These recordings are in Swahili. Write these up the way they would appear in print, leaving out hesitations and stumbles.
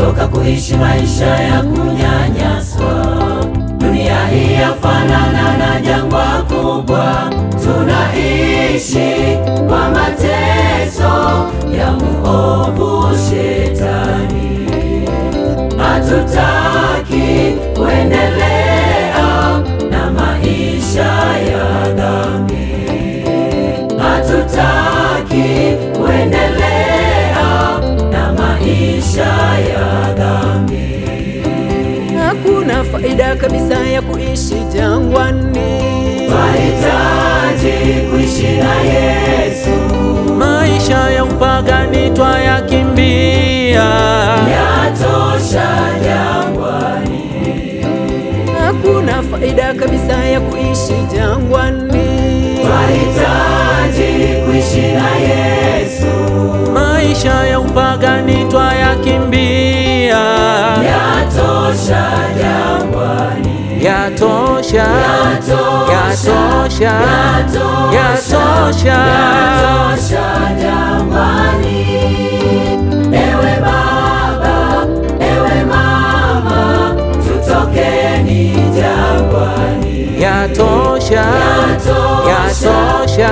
tumechoka kuishi maisha ya kunyanyaswa. Dunia hii yafanana na jangwa kubwa, tunaishi kwa mateso ya muovu Shetani. Hatutaki kuendelea na maisha ya dhambi, hatutaki kuendelea na maisha ya dhambi. Hakuna faida kabisa ya kuishi jangwani, twahitaji kuishi na Yesu. Maisha ya upagani twayakimbia, yatosha jangwani. Hakuna faida kabisa ya kuishi jangwani, twahitaji kuishi na Yesu. Maisha ya upagani twayakimbia, yatosha jangwani. Yatosha, yatosha, yatosha, yatosha jangwani. Ewe baba, ewe mama, tutokeni jangwani. Yatosha, yatosha,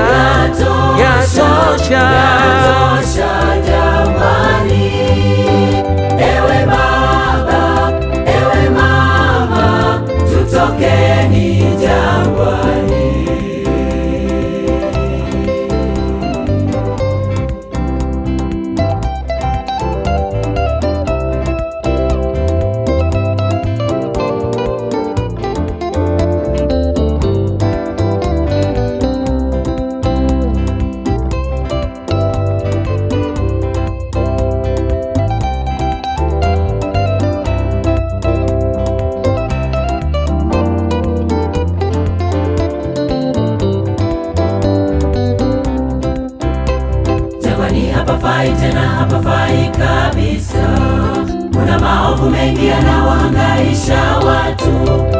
yatosha, yatosha jangwani. Ewe baba, ewe mama, tutokeni jangwani. Hapafai tena, hapafai kabisa. Kuna maovu mengi yanawahangaisha watu,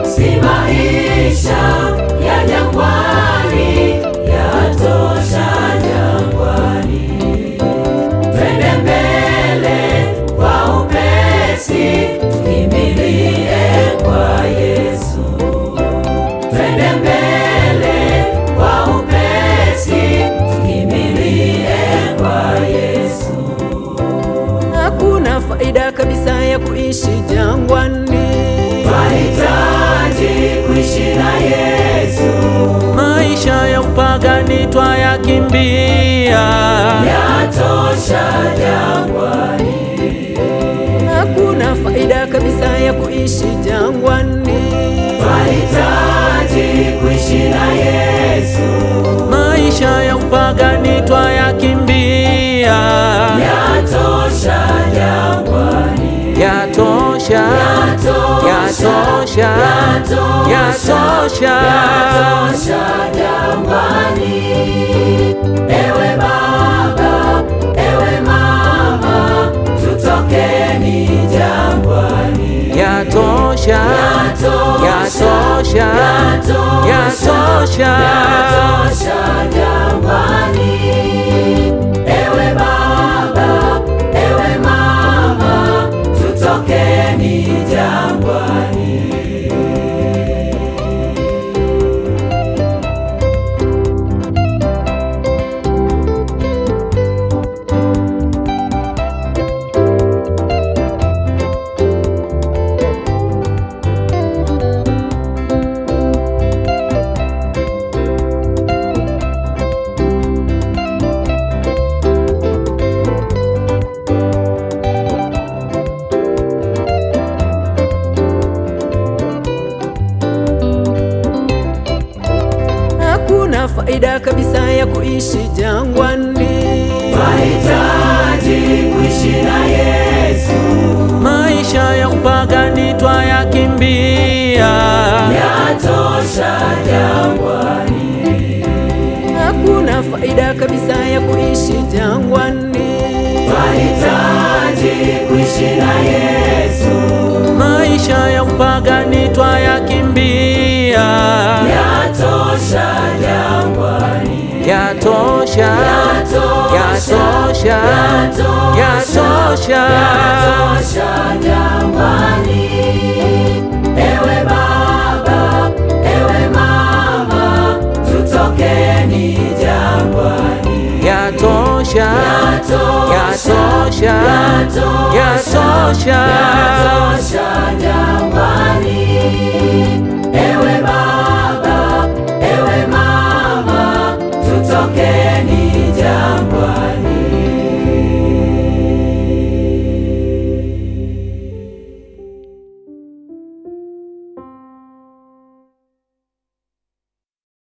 si maisha ya jangwani. Yatosha jangwani. Twende mbele kwa upesi, tukimbilie kwa Yesu. Twende mbele kwa upesi, tukimbilie kwa Yesu. Hakuna faida kabisa ya kuishi jangwani, twahitaji kuishi na Yesu. Maisha ya upagani twayakimbia, yatosha jangwani. Hakuna faida kabisa ya kuishi jangwani, twahitaji kuishi na Yesu. Maisha ya upagani twayakimbia, yatosha jangwani. Yatosha, yatosha, yatosha, yatosha jangwani. Ewe baba, ewe mama, tutokeni jangwani. Yatosha, yatosha, yatosha, yatosha jangwani. Ewe baba, ewe mama, tutokeni jangwani. Hakuna faida kabisa ya kuishi jangwani, twahitaji kuishi na Yesu. Maisha ya upagani twayakimbia, yatosha jangwani. Hakuna faida kabisa ya kuishi jangwani, twahitaji kuishi na Yesu. Maisha ya upagani twayakimbia, yatosha jangwani. Yatosha, yatosha, yatosha jangwani. Ewe baba, ewe mama, tutokeni jangwani. Yatosha jangwani. Ewe baba